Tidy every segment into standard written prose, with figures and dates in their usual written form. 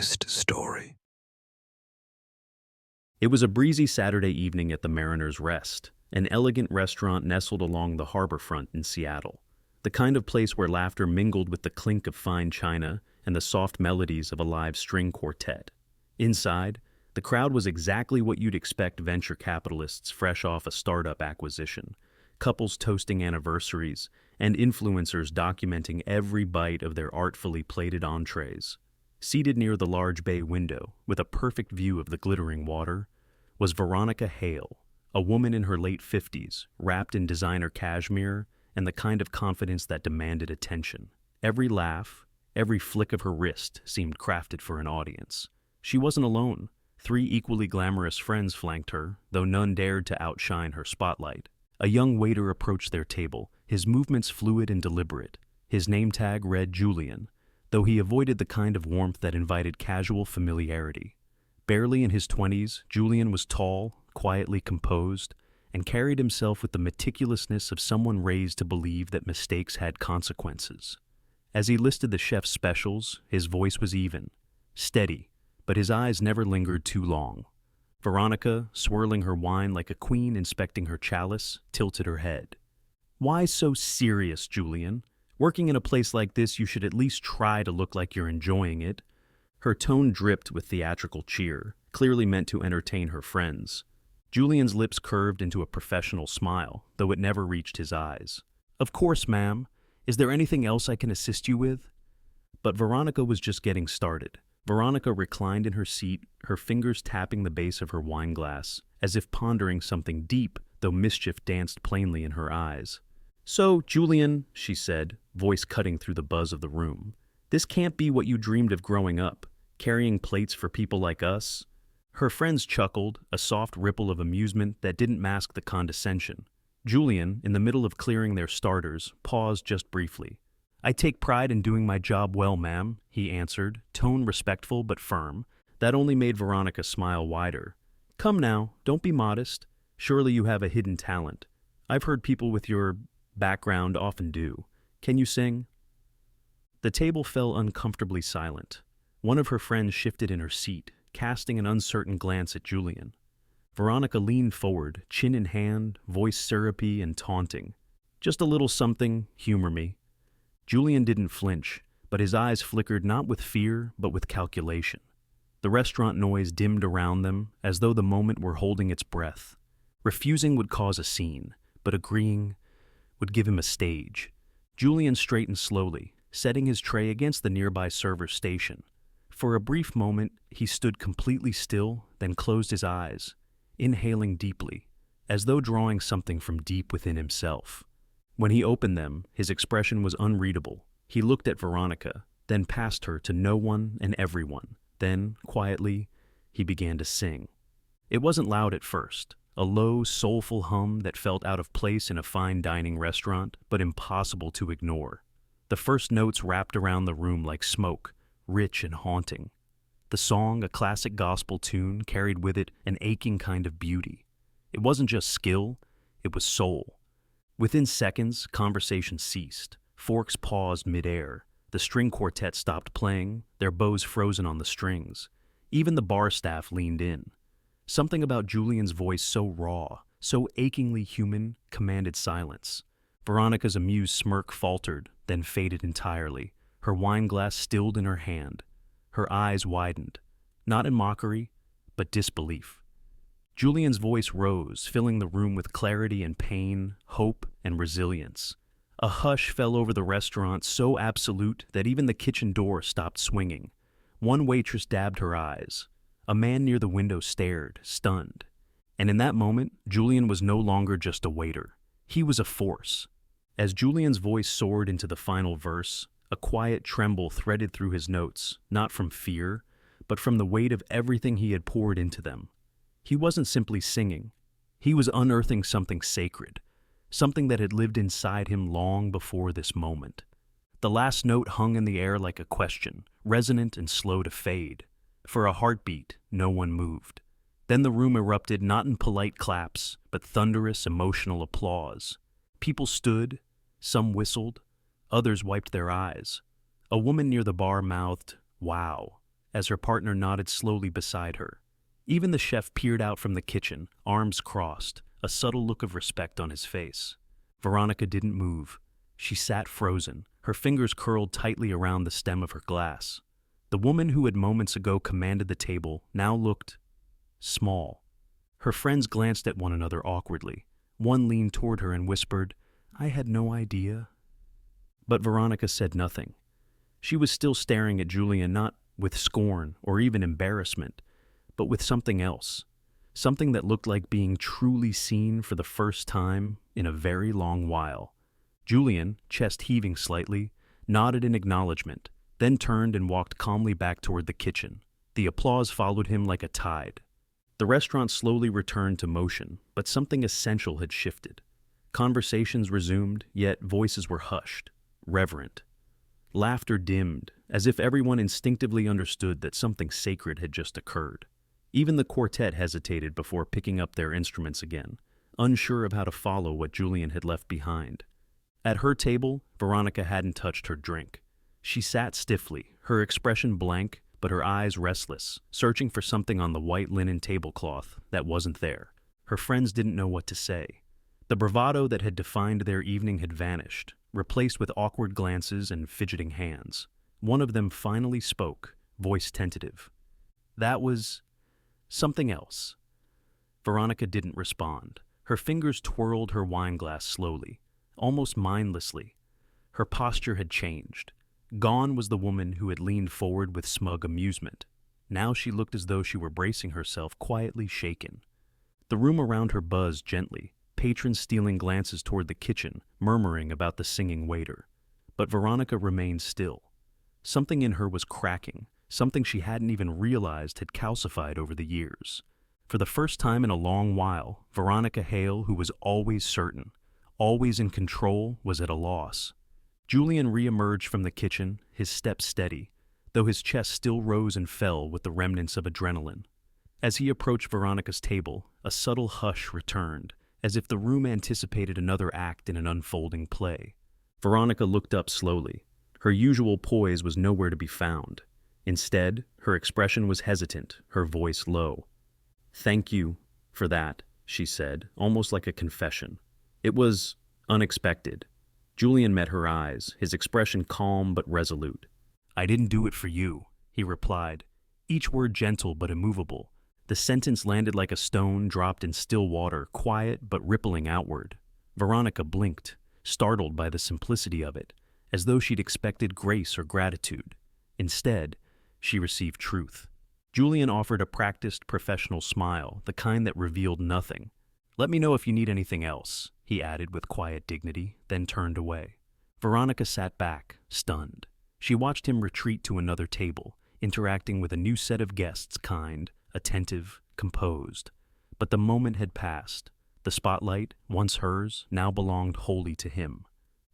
greatest story. It was a breezy Saturday evening at the Mariner's Rest, an elegant restaurant nestled along the harbor front in Seattle, the kind of place where laughter mingled with the clink of fine china and the soft melodies of a live string quartet. Inside, the crowd was exactly what you'd expect venture capitalists fresh off a startup acquisition, couples toasting anniversaries, and influencers documenting every bite of their artfully plated entrees. Seated near the large bay window, with a perfect view of the glittering water, was Veronica Hale, a woman in her late 50s, wrapped in designer cashmere and the kind of confidence that demanded attention. Every laugh, every flick of her wrist seemed crafted for an audience. She wasn't alone. 3 equally glamorous friends flanked her, though none dared to outshine her spotlight. A young waiter approached their table, his movements fluid and deliberate. His name tag read Julian, though he avoided the kind of warmth that invited casual familiarity. Barely in his 20s, Julian was tall, quietly composed, and carried himself with the meticulousness of someone raised to believe that mistakes had consequences. As he listed the chef's specials, his voice was even, steady, but his eyes never lingered too long. Veronica, swirling her wine like a queen inspecting her chalice, tilted her head. "Why so serious, Julian? Working in a place like this, you should at least try to look like you're enjoying it." Her tone dripped with theatrical cheer, clearly meant to entertain her friends. Julian's lips curved into a professional smile, though it never reached his eyes. "Of course, ma'am. Is there anything else I can assist you with?" But Veronica was just getting started. Veronica reclined in her seat, her fingers tapping the base of her wine glass, as if pondering something deep, though mischief danced plainly in her eyes. "So, Julian," she said, voice cutting through the buzz of the room, "this can't be what you dreamed of growing up, carrying plates for people like us." Her friends chuckled, a soft ripple of amusement that didn't mask the condescension. Julian, in the middle of clearing their starters, paused just briefly. "I take pride in doing my job well, ma'am," he answered, tone respectful but firm. That only made Veronica smile wider. "Come now, don't be modest. Surely you have a hidden talent. I've heard people with your background often do. Can you sing?" The table fell uncomfortably silent. One of her friends shifted in her seat, casting an uncertain glance at Julian. Veronica leaned forward, chin in hand, voice syrupy and taunting. "Just a little something, humor me." Julian didn't flinch, but his eyes flickered not with fear, but with calculation. The restaurant noise dimmed around them, as though the moment were holding its breath. Refusing would cause a scene, but agreeing would give him a stage. Julian straightened slowly, setting his tray against the nearby server's station. For a brief moment, he stood completely still, then closed his eyes, inhaling deeply, as though drawing something from deep within himself. When he opened them, his expression was unreadable. He looked at Veronica, then past her to no one and everyone. Then, quietly, he began to sing. It wasn't loud at first, a low, soulful hum that felt out of place in a fine dining restaurant, but impossible to ignore. The first notes wrapped around the room like smoke, rich and haunting. The song, a classic gospel tune, carried with it an aching kind of beauty. It wasn't just skill, it was soul. Within seconds, conversation ceased. Forks paused mid-air. The string quartet stopped playing, their bows frozen on the strings. Even the bar staff leaned in. Something about Julian's voice so raw, so achingly human, commanded silence. Veronica's amused smirk faltered, then faded entirely. Her wine glass stilled in her hand. Her eyes widened, not in mockery, but disbelief. Julian's voice rose, filling the room with clarity and pain, hope and resilience. A hush fell over the restaurant so absolute that even the kitchen door stopped swinging. One waitress dabbed her eyes. A man near the window stared, stunned. And in that moment, Julian was no longer just a waiter. He was a force. As Julian's voice soared into the final verse, a quiet tremble threaded through his notes, not from fear, but from the weight of everything he had poured into them. He wasn't simply singing. He was unearthing something sacred, something that had lived inside him long before this moment. The last note hung in the air like a question, resonant and slow to fade. For a heartbeat, no one moved. Then the room erupted not in polite claps, but thunderous, emotional applause. People stood, some whistled, others wiped their eyes. A woman near the bar mouthed, "Wow," as her partner nodded slowly beside her. Even the chef peered out from the kitchen, arms crossed, a subtle look of respect on his face. Veronica didn't move. She sat frozen, her fingers curled tightly around the stem of her glass. The woman who had moments ago commanded the table now looked small. Her friends glanced at one another awkwardly. One leaned toward her and whispered, "I had no idea." But Veronica said nothing. She was still staring at Julian, not with scorn or even embarrassment, but with something else. Something that looked like being truly seen for the first time in a very long while. Julian, chest heaving slightly, nodded in acknowledgement, then turned and walked calmly back toward the kitchen. The applause followed him like a tide. The restaurant slowly returned to motion, but something essential had shifted. Conversations resumed, yet voices were hushed, reverent. Laughter dimmed, as if everyone instinctively understood that something sacred had just occurred. Even the quartet hesitated before picking up their instruments again, unsure of how to follow what Julian had left behind. At her table, Veronica hadn't touched her drink. She sat stiffly, her expression blank, but her eyes restless, searching for something on the white linen tablecloth that wasn't there. Her friends didn't know what to say. The bravado that had defined their evening had vanished, replaced with awkward glances and fidgeting hands. One of them finally spoke, voice tentative. That was something else. Veronica didn't respond. Her fingers twirled her wineglass slowly, almost mindlessly. Her posture had changed. Gone was the woman who had leaned forward with smug amusement. Now she looked as though she were bracing herself, quietly shaken. The room around her buzzed gently, patrons stealing glances toward the kitchen, murmuring about the singing waiter. But Veronica remained still. Something in her was cracking, something she hadn't even realized had calcified over the years. For the first time in a long while, Veronica Hale, who was always certain, always in control, was at a loss. Julian re-emerged from the kitchen, his steps steady, though his chest still rose and fell with the remnants of adrenaline. As he approached Veronica's table, a subtle hush returned, as if the room anticipated another act in an unfolding play. Veronica looked up slowly. Her usual poise was nowhere to be found. Instead, her expression was hesitant, her voice low. "Thank you for that," she said, almost like a confession. It was unexpected. Julian met her eyes, his expression calm but resolute. "I didn't do it for you," he replied, each word gentle but immovable. The sentence landed like a stone dropped in still water, quiet but rippling outward. Veronica blinked, startled by the simplicity of it, as though she'd expected grace or gratitude. Instead, she received truth. Julian offered a practiced, professional smile, the kind that revealed nothing. "Let me know if you need anything else," he added with quiet dignity, then turned away. Veronica sat back, stunned. She watched him retreat to another table, interacting with a new set of guests, kind, attentive, composed. But the moment had passed. The spotlight, once hers, now belonged wholly to him.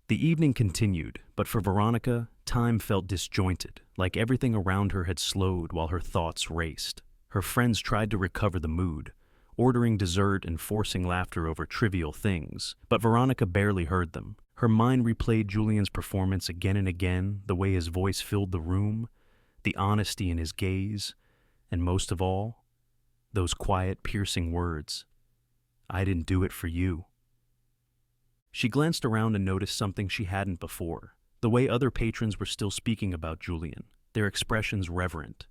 The evening continued, but for Veronica, time felt disjointed, like everything around her had slowed while her thoughts raced. Her friends tried to recover the mood, ordering dessert and forcing laughter over trivial things, but Veronica barely heard them. Her mind replayed Julian's performance again and again, the way his voice filled the room, the honesty in his gaze, and most of all, those quiet, piercing words, "I didn't do it for you." She glanced around and noticed something she hadn't before, the way other patrons were still speaking about Julian, their expressions reverent.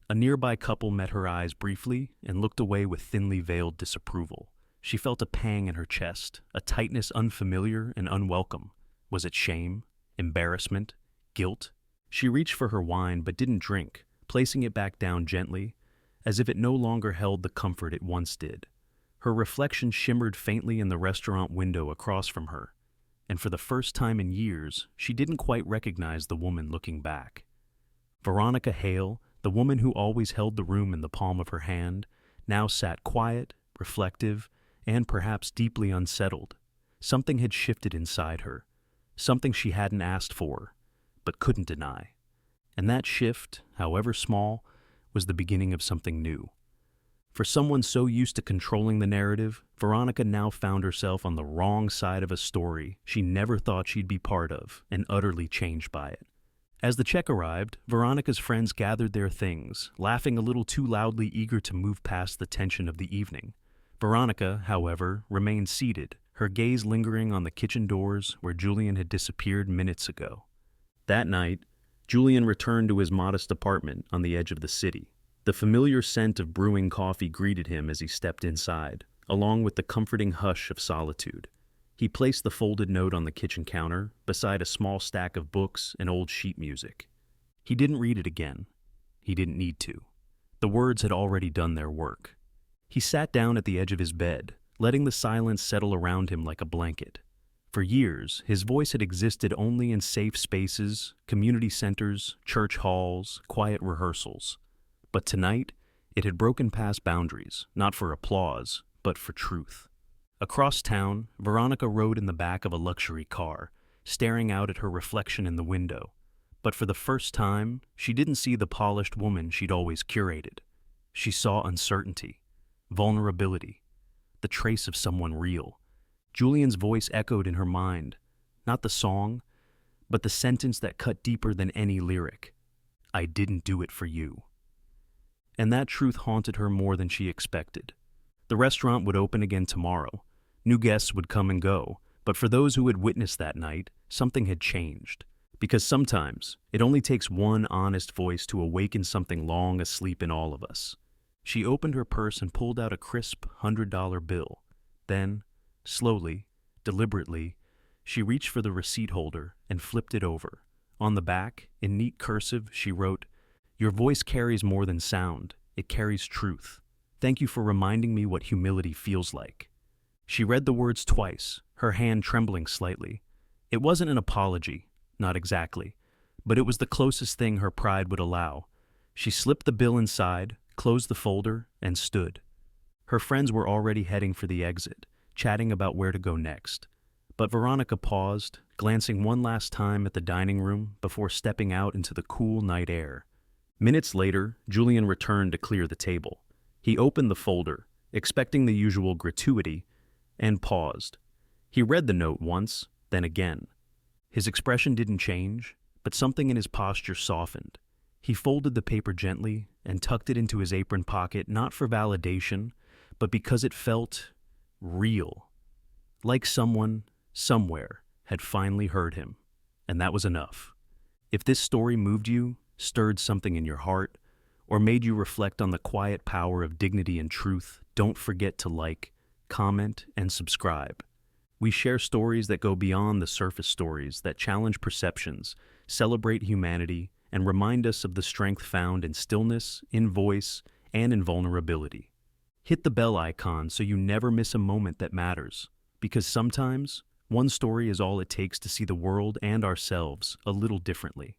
A nearby couple met her eyes briefly and looked away with thinly veiled disapproval. She felt a pang in her chest, a tightness unfamiliar and unwelcome. Was it shame? Embarrassment? Guilt? She reached for her wine but didn't drink, placing it back down gently, as if it no longer held the comfort it once did. Her reflection shimmered faintly in the restaurant window across from her, and for the first time in years, she didn't quite recognize the woman looking back. Veronica Hale, the woman who always held the room in the palm of her hand, now sat quiet, reflective, and perhaps deeply unsettled. Something had shifted inside her, something she hadn't asked for, but couldn't deny. And that shift, however small, was the beginning of something new. For someone so used to controlling the narrative, Veronica now found herself on the wrong side of a story she never thought she'd be part of, and utterly changed by it. As the check arrived, Veronica's friends gathered their things, laughing a little too loudly, eager to move past the tension of the evening. Veronica, however, remained seated, her gaze lingering on the kitchen doors where Julian had disappeared minutes ago. That night, Julian returned to his modest apartment on the edge of the city. The familiar scent of brewing coffee greeted him as he stepped inside, along with the comforting hush of solitude. He placed the folded note on the kitchen counter, beside a small stack of books and old sheet music. He didn't read it again. He didn't need to. The words had already done their work. He sat down at the edge of his bed, letting the silence settle around him like a blanket. For years, his voice had existed only in safe spaces, community centers, church halls, quiet rehearsals. But tonight, it had broken past boundaries, not for applause, but for truth. Across town, Veronica rode in the back of a luxury car, staring out at her reflection in the window. But for the first time, she didn't see the polished woman she'd always curated. She saw uncertainty, vulnerability, the trace of someone real. Julian's voice echoed in her mind, not the song, but the sentence that cut deeper than any lyric. I didn't do it for you. And that truth haunted her more than she expected. The restaurant would open again tomorrow. New guests would come and go, but for those who had witnessed that night, something had changed. Because sometimes, it only takes one honest voice to awaken something long asleep in all of us. She opened her purse and pulled out a crisp $100 bill. Then, slowly, deliberately, she reached for the receipt holder and flipped it over. On the back, in neat cursive, she wrote, "Your voice carries more than sound. It carries truth. Thank you for reminding me what humility feels like." She read the words twice, her hand trembling slightly. It wasn't an apology, not exactly, but it was the closest thing her pride would allow. She slipped the bill inside, closed the folder, and stood. Her friends were already heading for the exit, chatting about where to go next. But Veronica paused, glancing one last time at the dining room before stepping out into the cool night air. Minutes later, Julian returned to clear the table. He opened the folder, expecting the usual gratuity, and paused. He read the note once, then again. His expression didn't change, but something in his posture softened. He folded the paper gently and tucked it into his apron pocket, not for validation, but because it felt real. Like someone, somewhere, had finally heard him. And that was enough. If this story moved you, stirred something in your heart, or made you reflect on the quiet power of dignity and truth, don't forget to like, comment, and subscribe. We share stories that go beyond the surface stories, that challenge perceptions, celebrate humanity, and remind us of the strength found in stillness, in voice, and in vulnerability. Hit the bell icon so you never miss a moment that matters, because sometimes one story is all it takes to see the world and ourselves a little differently.